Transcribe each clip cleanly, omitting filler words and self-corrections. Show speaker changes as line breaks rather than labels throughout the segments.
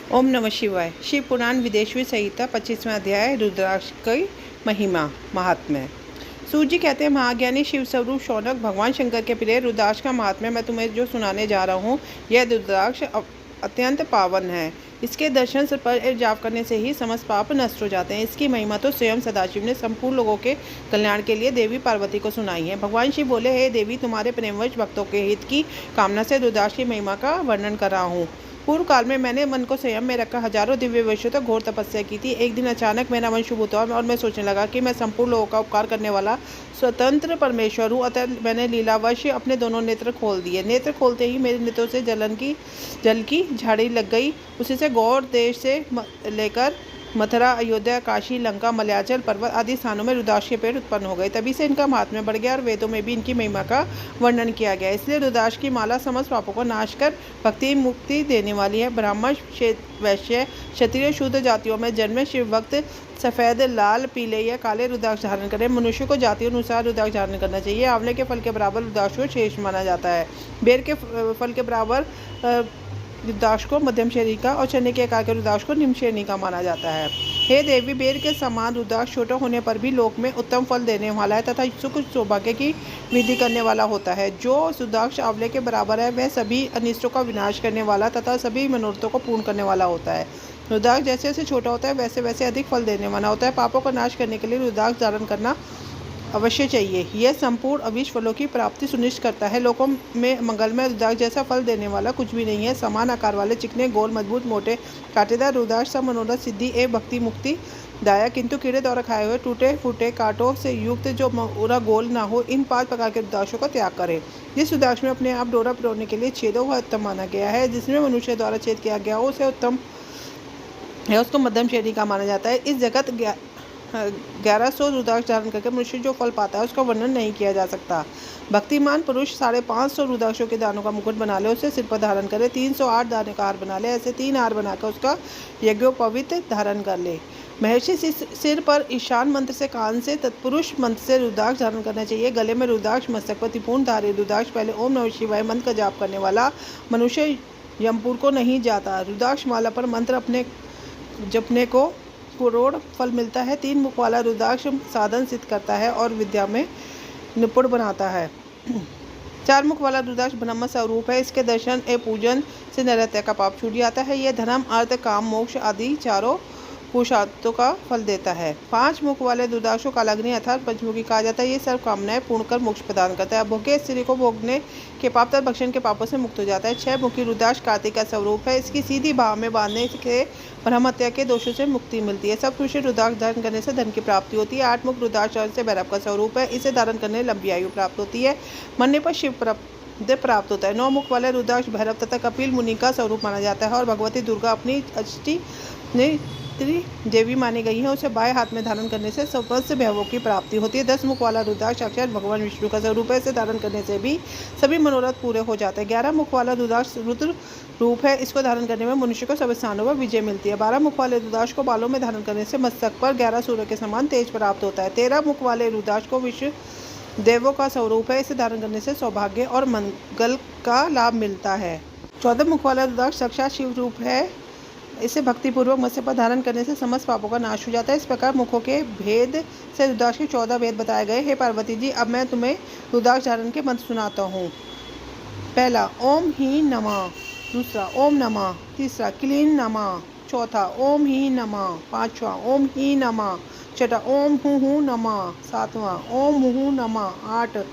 ओम नमः शिवाय। शिव पुराण विदेशवी संहिता 25वां अध्याय रुद्राक्ष की महिमा महात्म्य। सूत जी कहते हैं, महाज्ञानी शिव स्वरूप शौनक, भगवान शंकर के प्रिय रुद्राक्ष का महात्म्य मैं तुम्हें जो सुनाने जा रहा हूँ, यह रुद्राक्ष अत्यंत पावन है। इसके दर्शन पर जाप करने से ही समस्त पाप नष्ट हो जाते हैं। इसकी महिमा तो स्वयं सदाशिव ने संपूर्ण लोगों के कल्याण के लिए देवी पार्वती को सुनाई है। भगवान शिव बोले, हे देवी, तुम्हारे प्रेमवश भक्तों के हित की कामना से रुद्राक्ष की महिमा का वर्णन कर रहा हूँ। पूर्व काल में मैंने मन को संयम में रखकर हजारों दिव्य वर्षों तक घोर तपस्या की थी। एक दिन अचानक मेरा मन शुभ हुआ और मैं सोचने लगा कि मैं संपूर्ण लोगों का उपकार करने वाला स्वतंत्र परमेश्वर हूँ। अतः मैंने लीलावश अपने दोनों नेत्र खोल दिए। नेत्र खोलते ही मेरे नेत्रों से जल की झाड़ी लग गई। उसी से गौर देश से लेकर मथुरा, अयोध्या, काशी, लंका, मलयाचल पर्वत आदि स्थानों में रुद्राक्ष के पेड़ उत्पन्न हो गए। तभी से इनका महात्म्य बढ़ गया और वेदों में भी इनकी महिमा का वर्णन किया गया। इसलिए रुद्राक्ष की माला समस्त पापों को नाश कर भक्ति मुक्ति देने वाली है। ब्राह्मण, वैश्य, क्षत्रिय, शूद्र जातियों में जन्मे शिव भक्त सफ़ेद, लाल, पीले या काले रुद्राक्ष धारण करें। मनुष्य को जाति अनुसार रुद्राक्ष धारण करना चाहिए। आंवले के फल के बराबर रुद्राक्ष को श्रेष्ठ माना जाता है। बेर के फल के बराबर रुद्राक्ष को मध्यम श्रेणी का और चने के आकार के रुद्राक्ष को निम्न श्रेणी का माना जाता है। हे देवी, बेर के समान रुद्राक्ष छोटा होने पर भी लोक में उत्तम फल देने वाला है तथा सुख सौभाग्य की वृद्धि करने वाला होता है। जो रुद्राक्ष आंवले के बराबर है वह सभी अनिष्टों का विनाश करने वाला तथा सभी मनोरथों को पूर्ण करने वाला होता है। रुद्राक्ष जैसे जैसे छोटा होता है वैसे वैसे अधिक फल देने वाला होता है। पापों का नाश करने के लिए रुद्राक्ष धारण करना अवश्य चाहिए। यह संपूर्ण अभीष्ट फलों की प्राप्ति सुनिश्चित करता है। लोकों में मंगलमय रुद्राक्ष जैसा फल देने वाला कुछ भी नहीं है। समान आकार वाले, चिकने, गोल, मजबूत, मोटे, कांटेदार रुद्राक्ष सब मनोरथ सिद्धि एवं भक्ति मुक्ति दायक, किंतु कीड़े द्वारा खाए हुए टूटे फूटे कांटों से युक्त जो पूरा गोल ना हो, इन 5 प्रकार के रुद्राक्षों का त्याग करें। जिस रुद्राक्ष में अपने आप डोरा पिरोने के लिए छेद हो वह उत्तम माना गया है। जिसमें मनुष्य द्वारा छेद किया गया हो उसे उत्तम है, उसको मध्यम श्रेणी का माना जाता है। इस जगत 1100 रुद्राक्ष धारण करके मनुष्य जो फल पाता है उसका वर्णन नहीं किया जा सकता। भक्तिमान पुरुष 550 रुद्राक्षों के दानों का मुकुट बना ले, उसे सिर पर धारण करे। 308 दाने का हार बना ले, ऐसे 3 हार बनाकर उसका यज्ञोपवीत धारण कर ले। महर्षि सिर पर ईशान मंत्र से, कान से तत्पुरुष मंत्र से रुद्राक्ष धारण करना चाहिए। गले में रुद्राक्ष, मस्तक पर त्रिपुंड धारी रुद्राक्ष। पहले ओम नमः शिवाय मंत्र का जाप करने वाला मनुष्य यमपुर को नहीं जाता। रुद्राक्ष माला पर मंत्र अपने जपने को करोड़ फल मिलता है। 3 मुख वाला रुद्राक्ष साधन सिद्ध करता है और विद्या में निपुण बनाता है। 4 मुख वाला रुद्राक्ष ब्रह्म स्वरूप है। इसके दर्शन एवं पूजन से नैरत्य का पाप छूट जाता है। यह धर्म, अर्थ, काम, मोक्ष आदि चारों पुरुषार्थों का फल देता है। 5 मुख वाले रुद्राक्ष को कालाग्नि अर्थात पंचमुखी कहा जाता है। ये सर्व कामनाएं पूर्ण कर मोक्ष प्रदान करता है। भोग्य स्त्री को भोगने के पाप तथा भक्षण के पापों से मुक्त हो जाता है। 6 मुखी रुद्राक्ष कार्तिक का स्वरूप है। इसकी सीधी भाव में बांधने से ब्रह्महत्या के दोषों से मुक्ति मिलती है। सब पुरुष रुद्राक्ष धारण करने से धन की प्राप्ति होती है। 8 मुख रुद्राक्ष से भैरव का स्वरूप है। इसे धारण करने लंबी आयु प्राप्त होती है। मरने पर शिव प्राप्त होता है। 9 मुख वाले रुद्राक्ष भैरव तथा कपिल मुनि का स्वरूप माना जाता है और भगवती दुर्गा अपनी अष्टी देवी मानी गई है। उसे बाएं हाथ में धारण करने से समस्त भैरवों की प्राप्ति होती है। 10 मुख वाला रुद्राक्ष साक्षात भगवान विष्णु का स्वरूप है। इसे धारण करने से भी सभी मनोरथ पूरे हो जाते हैं। 11 मुख वाला रुद्राक्ष रुद्र रूप है। इसको धारण करने में मनुष्य को सब स्थानों पर विजय मिलती है। 12 मुख वाले रुद्राक्ष को बालों में धारण करने से मस्तक पर 11 सूर्य के समान तेज प्राप्त होता है। 13 मुख वाले रुद्राक्ष को विश्व देवों का स्वरूप है। इसे धारण करने से सौभाग्य और मंगल का लाभ मिलता है। 14 मुख वाला रुद्राक्ष साक्षात शिव रूप है। इसे भक्तिपूर्वक मत्स्य पर धारण करने से समस्त पापों का नाश हो जाता है। इस प्रकार मुखों के भेद से रुद्राक्ष के 14 भेद बताए गए। हे पार्वती जी, अब मैं तुम्हें रुद्राक्ष धारण के मंत्र सुनाता हूँ। पहला ओम ही नमः, दूसरा ओम नमः, तीसरा क्लीन नमः, चौथा ओम ही नमः, पांचवा ओम ही नमः, छठा ओम हूँ नमः, सातवां ओम हूँ नमः, 8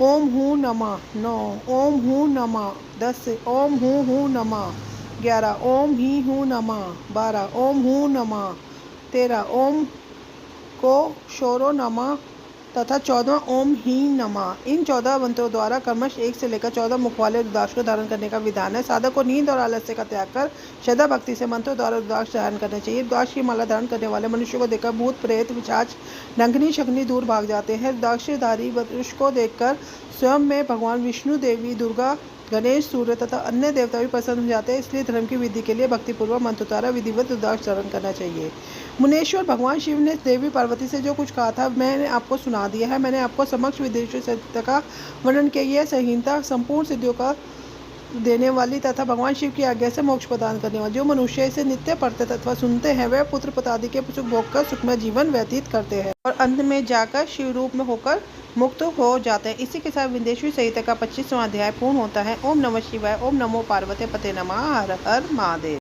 ओम हूँ नमः, 9 ओम हूँ नमः, 10 ओम हूँ नमः, 11 ओम ही हूँ नमः, 12 ओम हूँ नमः, 13 ओम को शोरो नमः तथा 14 ओम ही नमः। इन 14 मंत्रों द्वारा क्रमश 1 से लेकर 14 मुख वाले रुद्राक्ष को धारण करने का विधान है। साधक को नींद और आलस्य का त्याग कर श्रद्धा भक्ति से मंत्रों द्वारा रुद्राक्ष धारण करना चाहिए। रुद्राक्ष की माला धारण करने वाले मनुष्य को देखकर भूत प्रेत पिशाच डंकनी शकुनी दूर भाग जाते हैं। रुद्राक्षधारी पुरुष को देखकर स्वयं में भगवान विष्णु, देवी दुर्गा, गणेश, सूर्य तथा अन्य देवता भी प्रसन्न हो जाते हैं। इसलिए धर्म की विधि के लिए भक्तिपूर्वक मंत्र द्वारा विधिवत रुद्राक्ष धारण करना चाहिए। मुनेश्वर भगवान शिव ने देवी पार्वती से जो कुछ कहा था मैंने आपको सुना दिया है। मैंने आपको समक्ष विदेशी संहिता का वर्णन किया। यह संहिता संपूर्ण सिद्धियों का देने वाली तथा भगवान शिव की आज्ञा से मोक्ष प्रदान करने वाली। जो मनुष्य इसे नित्य पढ़ते तथा सुनते हैं वह पुत्र पुत्रादि के सुख भोग कर सुखमय जीवन व्यतीत करते हैं और अंत में जाकर शिव रूप में होकर मुक्त हो जाते हैं। इसी के साथ विंध्येश्वरी संहिता का 25वां अध्याय पूर्ण होता है। ओम नमः शिवाय। ओम नमो पार्वती पते नमः। हर हर महादेव।